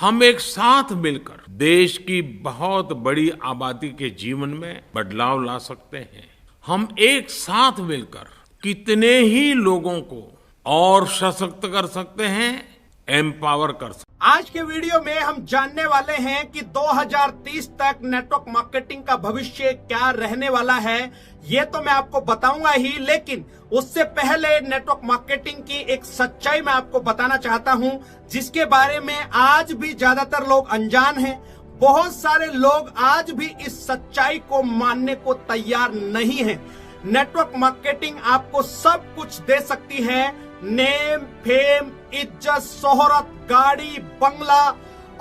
हम एक साथ मिलकर देश की बहुत बड़ी आबादी के जीवन में बदलाव ला सकते हैं। हम एक साथ मिलकर कितने ही लोगों को और सशक्त कर सकते हैं, एम्पावर कर सकते हैं। आज के वीडियो में हम जानने वाले हैं कि 2030 तक नेटवर्क मार्केटिंग का भविष्य क्या रहने वाला है। ये तो मैं आपको बताऊंगा ही, लेकिन उससे पहले नेटवर्क मार्केटिंग की एक सच्चाई मैं आपको बताना चाहता हूं, जिसके बारे में आज भी ज्यादातर लोग अनजान हैं। बहुत सारे लोग आज भी इस सच्चाई को मानने को तैयार नहीं हैं। नेटवर्क मार्केटिंग आपको सब कुछ दे सकती है, नेम, फेम, इज्जत, शोहरत, गाड़ी, बंगला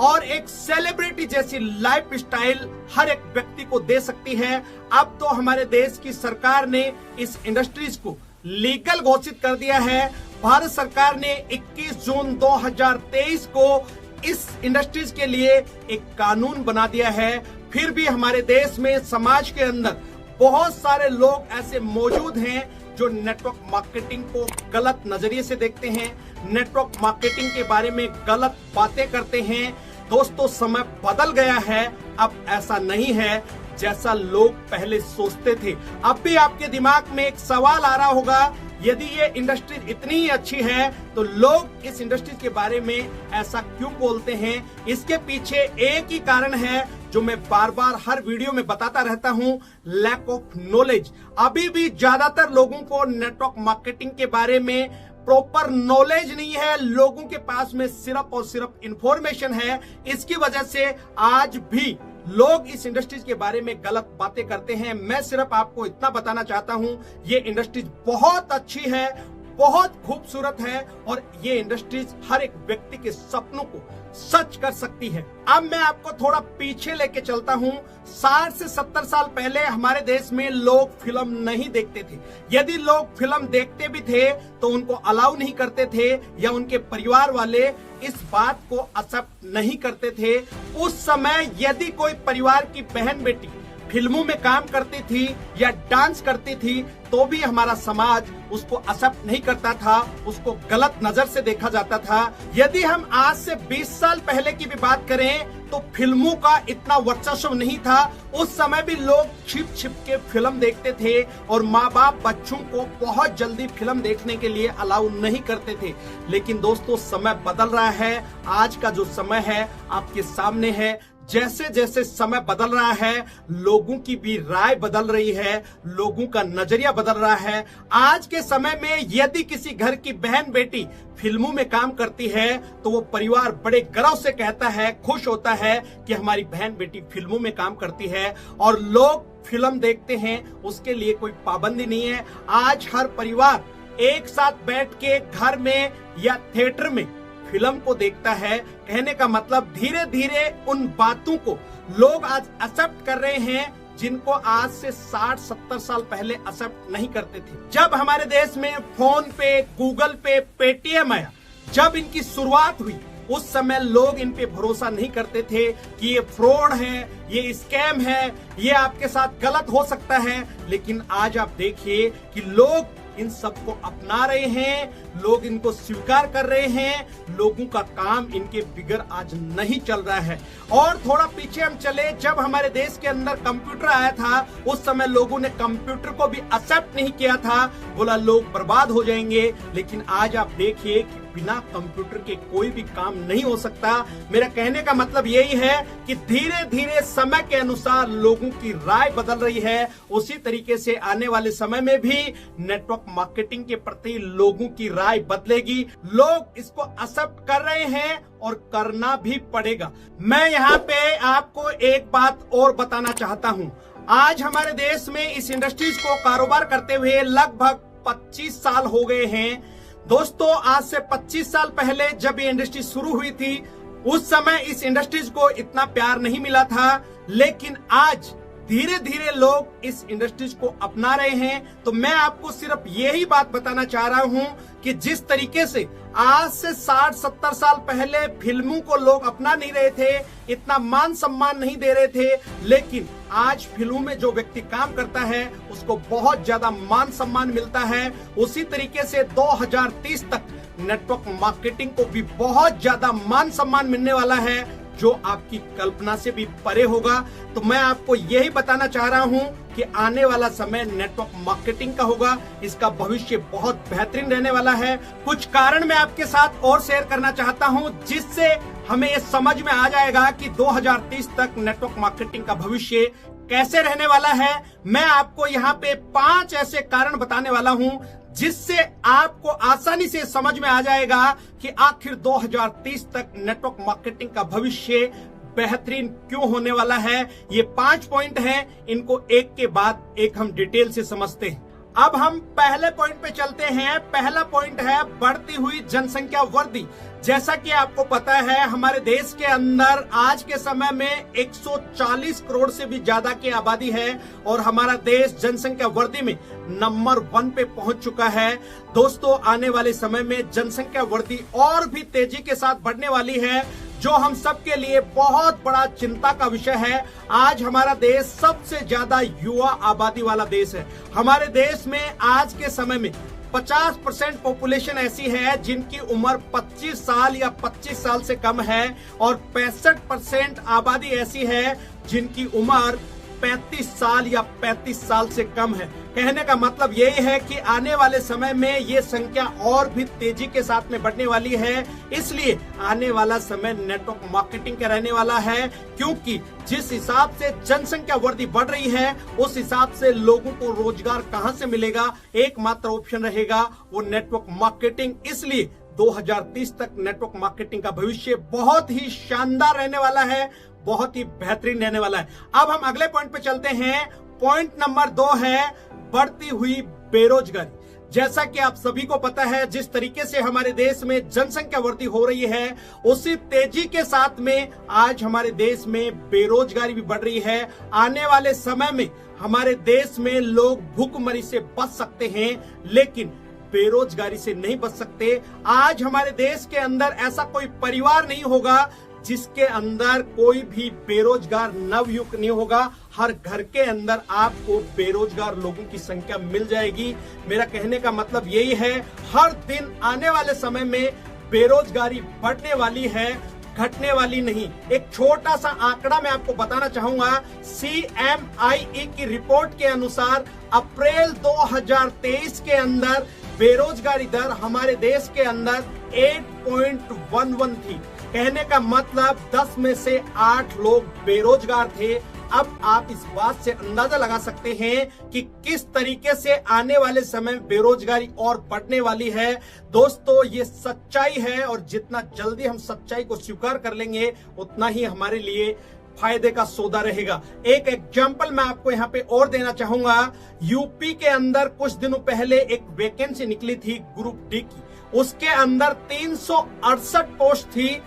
और एक सेलिब्रिटी जैसी लाइफ स्टाइल हर एक व्यक्ति को दे सकती है। अब तो हमारे देश की सरकार ने इस इंडस्ट्रीज को लीगल घोषित कर दिया है। भारत सरकार ने 21 जून 2023 को इस इंडस्ट्रीज के लिए एक कानून बना दिया है। फिर भी हमारे देश में, समाज के अंदर बहुत सारे लोग ऐसे मौजूद हैं जो नेटवर्क मार्केटिंग को गलत नजरिए से देखते हैं, नेटवर्क मार्केटिंग के बारे में गलत बातें करते हैं। दोस्तों, समय बदल गया है। अब ऐसा नहीं है जैसा लोग पहले सोचते थे। अब भी आपके दिमाग में एक सवाल आ रहा होगा, यदि ये इंडस्ट्री इतनी ही अच्छी है तो लोग इस इंडस्ट्री के बारे में ऐसा क्यों बोलते हैं? इसके पीछे एक ही कारण है जो मैं बार बार हर वीडियो में बताता रहता हूं, लैक ऑफ नॉलेज। अभी भी ज्यादातर लोगों को नेटवर्क मार्केटिंग के बारे में प्रॉपर नॉलेज नहीं है। लोगों के पास में सिर्फ और सिर्फ इंफॉर्मेशन है। इसकी वजह से आज भी लोग इस इंडस्ट्रीज के बारे में गलत बातें करते हैं। मैं सिर्फ आपको इतना बताना चाहता हूं, ये इंडस्ट्रीज बहुत अच्छी है, बहुत खूबसूरत है और ये इंडस्ट्रीज हर एक व्यक्ति के सपनों को सच कर सकती है। अब मैं आपको थोड़ा पीछे लेके चलता हूं। 60 से 70 साल पहले हमारे देश में लोग फिल्म नहीं देखते थे। यदि लोग फिल्म देखते भी थे तो उनको अलाउ नहीं करते थे या उनके परिवार वाले इस बात को एक्सेप्ट नहीं करते थे। उस समय यदि कोई परिवार की बहन बेटी फिल्मों में काम करती थी या डांस करती थी तो भी हमारा समाज उसको एक्सेप्ट नहीं करता था, उसको गलत नजर से देखा जाता था। यदि हम आज से 20 साल पहले की भी बात करें तो फिल्मों का इतना वर्चस्व नहीं था। उस समय भी लोग छिप छिप के फिल्म देखते थे और माँ बाप बच्चों को बहुत जल्दी फिल्म देखने के लिए अलाउ नहीं करते थे। लेकिन दोस्तों, समय बदल रहा है। आज का जो समय है आपके सामने है। जैसे जैसे समय बदल रहा है, लोगों की भी राय बदल रही है, लोगों का नजरिया बदल रहा है। आज के समय में यदि किसी घर की बहन बेटी फिल्मों में काम करती है तो वो परिवार बड़े गर्व से कहता है, खुश होता है कि हमारी बहन बेटी फिल्मों में काम करती है और लोग फिल्म देखते हैं। उसके लिए कोई पाबंदी नहीं है। आज हर परिवार एक साथ बैठ के घर में या थिएटर में फिल्म को देखता है। कहने का मतलब धीरे धीरे उन बातों को लोग आज एक्सेप्ट कर रहे हैं जिनको आज से 60-70 साल पहले एक्सेप्ट नहीं करते थे। जब हमारे देश में फोन पे, गूगल पे, पेटीएम आया, जब इनकी शुरुआत हुई, उस समय लोग इन पे भरोसा नहीं करते थे कि ये फ्रॉड है, ये स्कैम है, ये आपके साथ गलत हो सकता है। लेकिन आज आप देखिए कि लोग इन सबको अपना रहे हैं, लोग इनको स्वीकार कर रहे हैं। लोगों का काम इनके बिगड़ आज नहीं चल रहा है। और थोड़ा पीछे हम चले, जब हमारे देश के अंदर कंप्यूटर आया था उस समय लोगों ने कंप्यूटर को भी एक्सेप्ट नहीं किया था, बोला लोग बर्बाद हो जाएंगे। लेकिन आज आप देखिए कि बिना कंप्यूटर के कोई भी काम नहीं हो सकता। मेरा कहने का मतलब यही है कि धीरे धीरे समय के अनुसार लोगों की राय बदल रही है। उसी तरीके से आने वाले समय में भी नेटवर्क मार्केटिंग के प्रति लोगों की राय बदलेगी। लोग इसको एक्सेप्ट कर रहे हैं और करना भी पड़ेगा। मैं यहाँ पे आपको एक बात और बताना चाहता हूँ। आज हमारे देश में इस इंडस्ट्रीज को कारोबार करते हुए लगभग 25 साल हो गए हैं। दोस्तों, आज से 25 साल पहले जब ये इंडस्ट्री शुरू हुई थी उस समय इस इंडस्ट्रीज को इतना प्यार नहीं मिला था, लेकिन आज धीरे धीरे लोग इस इंडस्ट्रीज को अपना रहे हैं। तो मैं आपको सिर्फ यही बात बताना चाह रहा हूं कि जिस तरीके से आज से 60-70 साल पहले फिल्मों को लोग अपना नहीं रहे थे, इतना मान सम्मान नहीं दे रहे थे, लेकिन आज फिल्मों में जो व्यक्ति काम करता है उसको बहुत ज्यादा मान सम्मान मिलता है। उसी तरीके से 2030 तक नेटवर्क मार्केटिंग को भी बहुत ज्यादा मान सम्मान मिलने वाला है, जो आपकी कल्पना से भी परे होगा। तो मैं आपको यही बताना चाह रहा हूं कि आने वाला समय नेटवर्क मार्केटिंग का होगा, इसका भविष्य बहुत बेहतरीन रहने वाला है। कुछ कारण मैं आपके साथ और शेयर करना चाहता हूं, जिससे हमें ये समझ में आ जाएगा कि 2030 तक नेटवर्क मार्केटिंग का भविष्य कैसे रहने वाला है। मैं आपको यहाँ पे 5 ऐसे कारण बताने वाला हूँ, जिससे आपको आसानी से समझ में आ जाएगा कि आखिर 2030 तक नेटवर्क मार्केटिंग का भविष्य बेहतरीन क्यों होने वाला है। ये 5 पॉइंट हैं, इनको एक के बाद एक हम डिटेल से समझते हैं। अब हम पहले पॉइंट पे चलते हैं। पहला पॉइंट है बढ़ती हुई जनसंख्या वृद्धि। जैसा कि आपको पता है, हमारे देश के अंदर आज के समय में 140 करोड़ से भी ज्यादा की आबादी है और हमारा देश जनसंख्या वृद्धि में नंबर 1 पे पहुंच चुका है। दोस्तों, आने वाले समय में जनसंख्या वृद्धि और भी तेजी के साथ बढ़ने वाली है, जो हम सबके लिए बहुत बड़ा चिंता का विषय है। आज हमारा देश सबसे ज्यादा युवा आबादी वाला देश है। हमारे देश में आज के समय में 50% पॉपुलेशन ऐसी है जिनकी उम्र 25 साल या 25 साल से कम है और 65% आबादी ऐसी है जिनकी उम्र 35 साल या 35 साल से कम है। कहने का मतलब यही है कि आने वाले समय में ये संख्या और भी तेजी के साथ में बढ़ने वाली है। इसलिए आने वाला समय नेटवर्क मार्केटिंग का रहने वाला है, क्योंकि जिस हिसाब से जनसंख्या वृद्धि बढ़ रही है, उस हिसाब से लोगों को रोजगार कहां से मिलेगा। एकमात्र ऑप्शन रहेगा वो नेटवर्क मार्केटिंग। इसलिए 2030 तक नेटवर्क मार्केटिंग का भविष्य बहुत ही शानदार रहने वाला है, बहुत ही बेहतरीन रहने वाला है। अब हम अगले पॉइंट पे चलते हैं। पॉइंट नंबर 2 है बढ़ती हुई बेरोजगारी। जैसा कि आप सभी को पता है, जिस तरीके से हमारे देश में जनसंख्या वृद्धि हो रही है, उसी तेजी के साथ में आज हमारे देश में बेरोजगारी भी बढ़ रही है। आने वाले समय में हमारे देश में लोग भूखमरी से बच सकते हैं, लेकिन बेरोजगारी से नहीं बच सकते। आज हमारे देश के अंदर ऐसा कोई परिवार नहीं होगा जिसके अंदर कोई भी बेरोजगार नवयुवक नहीं होगा। हर घर के अंदर आपको बेरोजगार लोगों की संख्या मिल जाएगी। मेरा कहने का मतलब यही है, हर दिन आने वाले समय में बेरोजगारी बढ़ने वाली है, घटने वाली नहीं। एक छोटा सा आंकड़ा मैं आपको बताना चाहूंगा। CMIE की रिपोर्ट के अनुसार अप्रैल 2023 के अंदर बेरोजगारी दर हमारे देश के अंदर 8.11 थी। कहने का मतलब 10 में से 8 लोग बेरोजगार थे। अब आप इस बात से अंदाजा लगा सकते हैं कि किस तरीके से आने वाले समय में बेरोजगारी और बढ़ने वाली है। दोस्तों, ये सच्चाई है और जितना जल्दी हम सच्चाई को स्वीकार कर लेंगे, उतना ही हमारे लिए फायदे का सौदा रहेगा। एक एग्जाम्पल मैं आपको यहाँ पे और देना चाहूंगा। यूपी के अंदर कुछ दिनों पहले एक वैकेंसी निकली थी ग्रुप डी की, उसके अंदर 368 पोस्ट थी।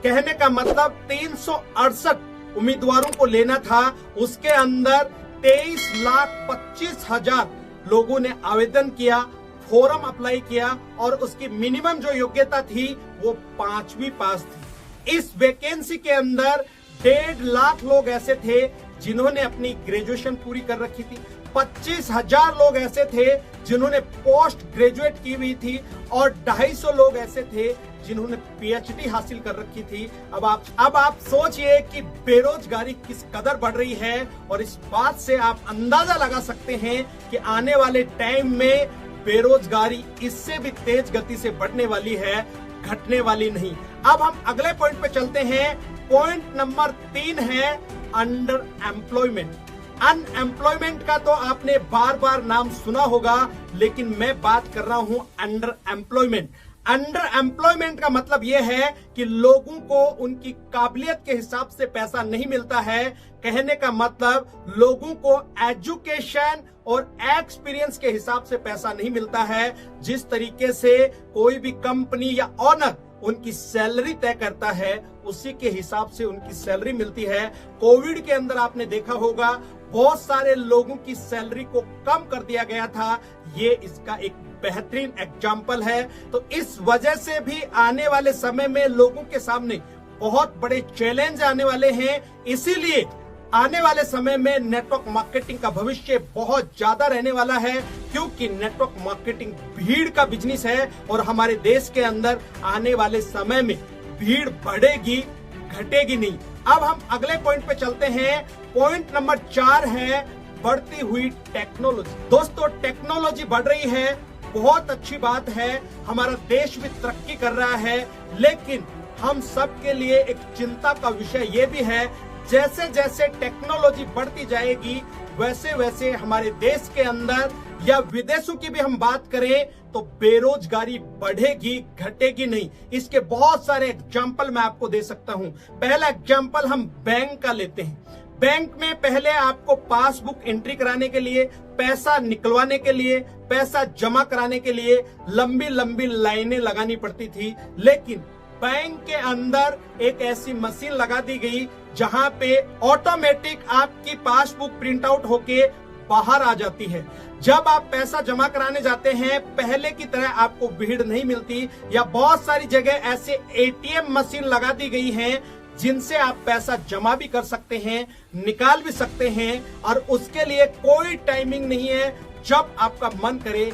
कहने का मतलब 368 उम्मीदवारों को लेना था। उसके अंदर 23,25,000 लोगों ने आवेदन किया, फॉर्म अप्लाई किया और उसकी मिनिमम जो योग्यता थी वो 5वीं पास थी। इस वैकेंसी के अंदर 1.5 लाख लोग ऐसे थे जिन्होंने अपनी ग्रेजुएशन पूरी कर रखी थी। 25,000 लोग ऐसे थे जिन्होंने पोस्ट ग्रेजुएट की हुई थी और 250 लोग ऐसे थे जिन्होंने PhD हासिल कर रखी थी। अब आप सोचिए कि बेरोजगारी किस कदर बढ़ रही है और इस बात से आप अंदाजा लगा सकते हैं कि आने वाले टाइम में बेरोजगारी इससे भी तेज गति से बढ़ने वाली है, घटने वाली नहीं। अब हम अगले पॉइंट पे चलते हैं। पॉइंट नंबर 3 है अंडर एम्प्लॉयमेंट। अनएम्प्लॉयमेंट का तो आपने बार बार नाम सुना होगा, लेकिन मैं बात कर रहा हूं अंडर एम्प्लॉयमेंट। अंडर एम्प्लॉयमेंट का मतलब यह है कि लोगों को उनकी काबिलियत के हिसाब से पैसा नहीं मिलता है। कहने का मतलब लोगों को एजुकेशन और एक्सपीरियंस के हिसाब से पैसा नहीं मिलता है। जिस तरीके से कोई भी कंपनी या ऑनर उनकी सैलरी तय करता है, उसी के हिसाब से उनकी सैलरी मिलती है। कोविड के अंदर आपने देखा होगा, बहुत सारे लोगों की सैलरी को कम कर दिया गया था। ये इसका एक बेहतरीन एग्जाम्पल है। तो इस वजह से भी आने वाले समय में लोगों के सामने बहुत बड़े चैलेंज आने वाले हैं। इसीलिए आने वाले समय में नेटवर्क मार्केटिंग का भविष्य बहुत ज्यादा रहने वाला है, क्योंकि नेटवर्क मार्केटिंग भीड़ का बिजनेस है और हमारे देश के अंदर आने वाले समय में भीड़ बढ़ेगी, घटेगी नहीं। अब हम अगले पॉइंट पे चलते हैं। पॉइंट नंबर 4 है बढ़ती हुई टेक्नोलॉजी। दोस्तों, टेक्नोलॉजी बढ़ रही है, बहुत अच्छी बात है, हमारा देश भी तरक्की कर रहा है, लेकिन हम सब के लिए एक चिंता का विषय ये भी है, जैसे जैसे टेक्नोलॉजी बढ़ती जाएगी वैसे वैसे हमारे देश के अंदर या विदेशों की भी हम बात करें तो बेरोजगारी बढ़ेगी, घटेगी नहीं। इसके बहुत सारे एग्जाम्पल मैं आपको दे सकता हूं। पहला एग्जाम्पल हम बैंक का लेते हैं। बैंक में पहले आपको पासबुक एंट्री कराने के लिए, पैसा निकलवाने के लिए, पैसा जमा कराने के लिए लंबी लंबी लाइनें लगानी पड़ती थी, लेकिन बैंक के अंदर एक ऐसी मशीन लगा दी गई जहां पे ऑटोमेटिक आपकी पासबुक प्रिंट आउट होके बाहर आ जाती है। जब आप पैसा जमा कराने जाते हैं, पहले की तरह आपको भीड़ नहीं मिलती, या बहुत सारी जगह ऐसे एटीएम मशीन लगा दी गई हैं जिनसे आप पैसा जमा भी कर सकते हैं, निकाल भी सकते हैं, और उसके लिए कोई टाइमिंग नहीं है। जब आपका मन करे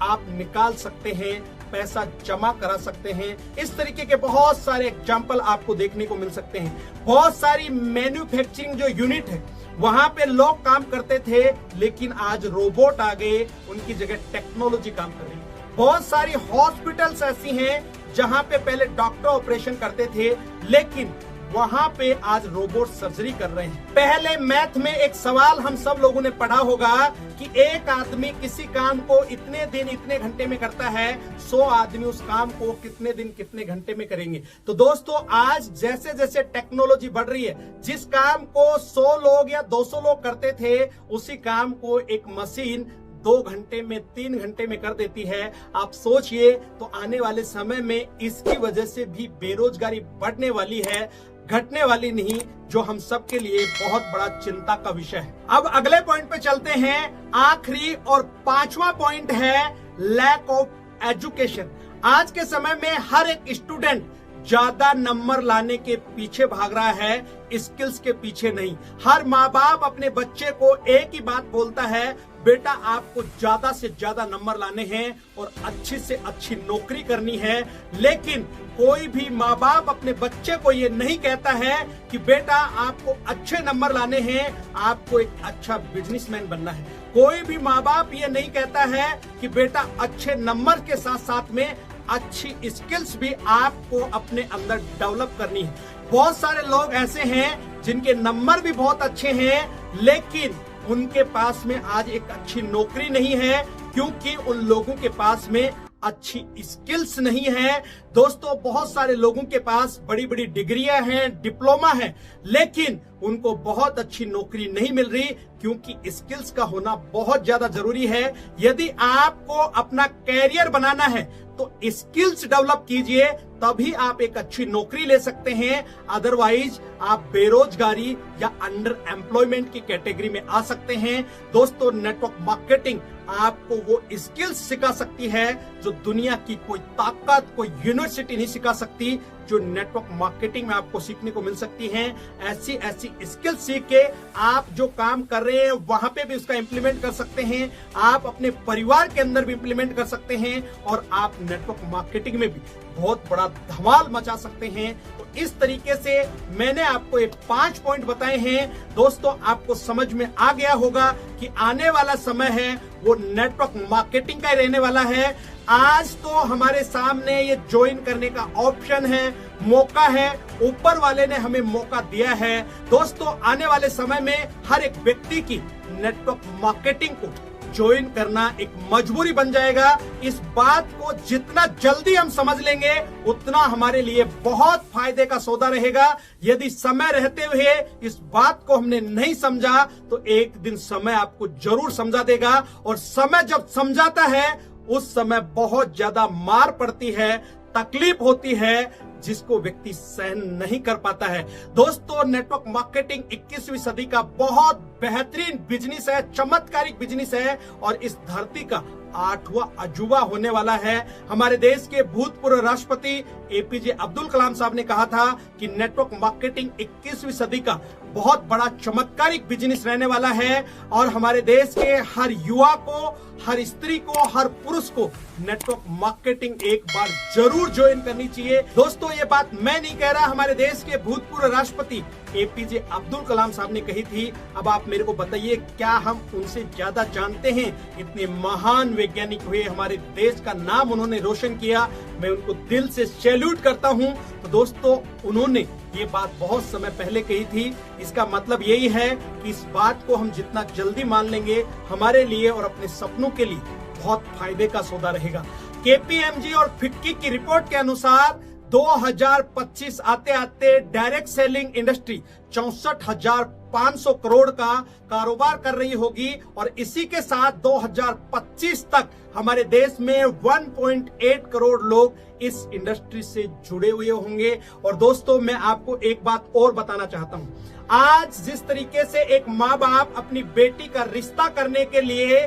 आप निकाल सकते हैं, पैसा जमा करा सकते हैं। इस तरीके के बहुत सारे एग्जाम्पल आपको देखने को मिल सकते हैं। बहुत सारी मैन्युफैक्चरिंग जो यूनिट है वहां पे लोग काम करते थे, लेकिन आज रोबोट आ गए, उनकी जगह टेक्नोलॉजी काम कर रही है। बहुत सारी हॉस्पिटल्स ऐसी हैं जहां पे पहले डॉक्टर ऑपरेशन करते थे, लेकिन वहां पे आज रोबोट सर्जरी कर रहे हैं। पहले मैथ में एक सवाल हम सब लोगों ने पढ़ा होगा कि एक आदमी किसी काम को इतने दिन इतने घंटे में करता है, 100 आदमी उस काम को कितने दिन कितने घंटे में करेंगे। तो दोस्तों, आज जैसे जैसे टेक्नोलॉजी बढ़ रही है, जिस काम को 100 लोग या 200 लोग करते थे, उसी काम को एक मशीन 2 घंटे में 3 घंटे में कर देती है। आप सोचिए, तो आने वाले समय में इसकी वजह से भी बेरोजगारी बढ़ने वाली है, घटने वाली नहीं, जो हम सब के लिए बहुत बड़ा चिंता का विषय है। अब अगले पॉइंट पे चलते हैं। आखिरी और 5वां पॉइंट है लैक ऑफ एजुकेशन। आज के समय में हर एक स्टूडेंट ज्यादा नंबर लाने के पीछे भाग रहा है, स्किल्स के पीछे नहीं। हर माँ बाप अपने बच्चे को एक ही बात बोलता है, बेटा आपको ज्यादा से ज्यादा नंबर लाने हैं और अच्छी से अच्छी नौकरी करनी है। लेकिन कोई भी माँ बाप अपने बच्चे को ये नहीं कहता है कि बेटा आपको अच्छे नंबर लाने हैं, आपको एक अच्छा बिजनेसमैन बनना है। कोई भी माँ बाप ये नहीं कहता है कि बेटा अच्छे नंबर के साथ साथ में अच्छी स्किल्स भी आपको अपने अंदर डेवलप करनी है। बहुत सारे लोग ऐसे हैं जिनके नंबर भी बहुत अच्छे हैं, लेकिन उनके पास में आज एक अच्छी नौकरी नहीं है, क्योंकि उन लोगों के पास में अच्छी स्किल्स नहीं है। दोस्तों, बहुत सारे लोगों के पास बड़ी बड़ी डिग्रियां हैं, डिप्लोमा है, लेकिन उनको बहुत अच्छी नौकरी नहीं मिल रही, क्योंकि स्किल्स का होना बहुत ज्यादा जरूरी है। यदि आपको अपना कैरियर बनाना है तो स्किल्स डेवलप कीजिए, तभी आप एक अच्छी नौकरी ले सकते हैं। अदरवाइज आप बेरोजगारी या अंडर एम्प्लॉयमेंट की कैटेगरी में आ सकते हैं। दोस्तों, नेटवर्क मार्केटिंग आपको वो स्किल्स सिखा सकती है जो दुनिया की कोई ताकत, कोई यूनिवर्सिटी नहीं सिखा सकती, जो नेटवर्क मार्केटिंग में आपको सीखने को मिल सकती हैं। ऐसी ऐसी स्किल्स सीख के आप जो काम कर रहे हैं वहां पे भी उसका इंप्लीमेंट कर सकते हैं, आप अपने परिवार के अंदर भी इंप्लीमेंट कर सकते हैं, और आप नेटवर्क मार्केटिंग में भी बहुत बड़ा धमाल मचा सकते हैं। तो इस तरीके से मैंने आपको ये 5 पॉइंट बताए हैं। दोस्तों, आपको समझ में आ गया होगा कि आने वाला समय है वो नेटवर्क मार्केटिंग का ही रहने वाला है। आज तो हमारे सामने ये ज्वाइन करने का ऑप्शन है, मौका है, ऊपर वाले ने हमें मौका दिया है। दोस्तों, आने वाले समय में हर एक व्यक्ति की नेटवर्क मार्केटिंग को ज्वाइन करना एक मजबूरी बन जाएगा। इस बात को जितना जल्दी हम समझ लेंगे, उतना हमारे लिए बहुत फायदे का सौदा रहेगा। यदि समय रहते हुए इस बात को हमने नहीं समझा, तो एक दिन समय आपको जरूर समझा देगा, और समय जब समझाता है उस समय बहुत ज्यादा मार पड़ती है, तकलीफ होती है, जिसको व्यक्ति सहन नहीं कर पाता है। दोस्तों, नेटवर्क मार्केटिंग 21वीं सदी का बहुत बेहतरीन बिजनेस है, चमत्कारिक बिजनेस है, और इस धरती का 8वां अजूबा होने वाला है। हमारे देश के भूतपूर्व राष्ट्रपति एपीजे अब्दुल कलाम साहब ने कहा था कि नेटवर्क मार्केटिंग 21वीं सदी का बहुत बड़ा चमत्कारिक बिजनेस रहने वाला है और हमारे देश के हर युवा को, हर स्त्री को, हर पुरुष को नेटवर्क मार्केटिंग एक बार जरूर ज्वाइन करनी चाहिए। दोस्तों, ये बात मैं नहीं कह रहा, हमारे देश के भूतपूर्व राष्ट्रपति एपीजे अब्दुल कलाम साहब ने कही थी। अब आप मेरे को बताइए, क्या हम उनसे ज्यादा जानते हैं? इतने महान वैज्ञानिक हुए, हमारे देश का नाम उन्होंने रोशन किया, मैं उनको दिल से सैल्यूट करता हूं। तो दोस्तों, उन्होंने ये बात बहुत समय पहले कही थी। इसका मतलब यही है कि इस बात को हम जितना जल्दी मान लेंगे, हमारे लिए और अपने सपनों के लिए बहुत फायदे का सौदा रहेगा। केपीएमजी और फिक्की की रिपोर्ट के अनुसार 2025 आते आते डायरेक्ट सेलिंग इंडस्ट्री 64,500 करोड़ का कारोबार कर रही होगी और इसी के साथ 2025 तक हमारे देश में 1.8 करोड़ लोग इस इंडस्ट्री से जुड़े हुए होंगे। और दोस्तों, मैं आपको एक बात और बताना चाहता हूं। आज जिस तरीके से एक माँ बाप अपनी बेटी का रिश्ता करने के लिए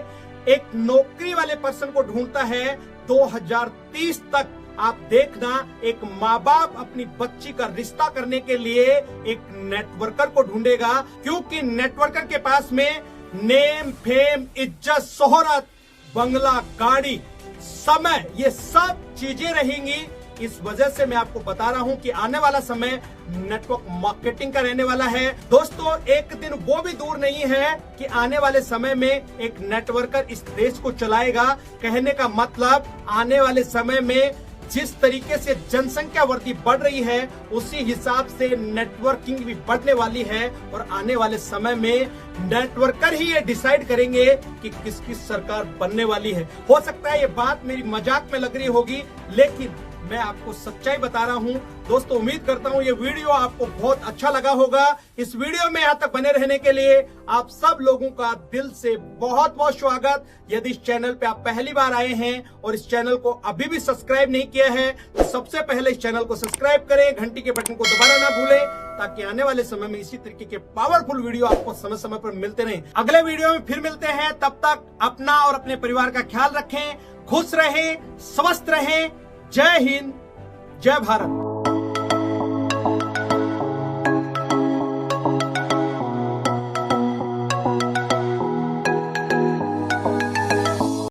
एक नौकरी वाले पर्सन को ढूंढता है, 2030 तक आप देखना एक माँ बाप अपनी बच्ची का रिश्ता करने के लिए एक नेटवर्कर को ढूंढेगा, क्योंकि नेटवर्कर के पास में नेम, फेम, इज्जत, शोहरत, बंगला, गाड़ी, समय, ये सब चीजें रहेंगी। इस वजह से मैं आपको बता रहा हूं कि आने वाला समय नेटवर्क मार्केटिंग का रहने वाला है। दोस्तों, एक दिन वो भी दूर नहीं है कि आने वाले समय में एक नेटवर्कर इस देश को चलाएगा। कहने का मतलब, आने वाले समय में जिस तरीके से जनसंख्या वृद्धि बढ़ रही है, उसी हिसाब से नेटवर्किंग भी बढ़ने वाली है और आने वाले समय में नेटवर्कर ही ये डिसाइड करेंगे कि किसकी सरकार बनने वाली है। हो सकता है ये बात मेरी मजाक में लग रही होगी, लेकिन मैं आपको सच्चाई बता रहा हूं। दोस्तों, उम्मीद करता हूं ये वीडियो आपको बहुत अच्छा लगा होगा। इस वीडियो में यहाँ तक बने रहने के लिए आप सब लोगों का दिल से बहुत बहुत स्वागत। यदि इस चैनल पे आप पहली बार आए हैं और इस चैनल को अभी भी सब्सक्राइब नहीं किया है, तो सबसे पहले इस चैनल को सब्सक्राइब करें, घंटी के बटन को दबाना ना भूलें, ताकि आने वाले समय में इसी तरीके के पावरफुल वीडियो आपको समय समय पर मिलते रहें। अगले वीडियो में फिर मिलते हैं, तब तक अपना और अपने परिवार का ख्याल रखें, खुश रहें, स्वस्थ रहें। जय हिंद, जय भारत।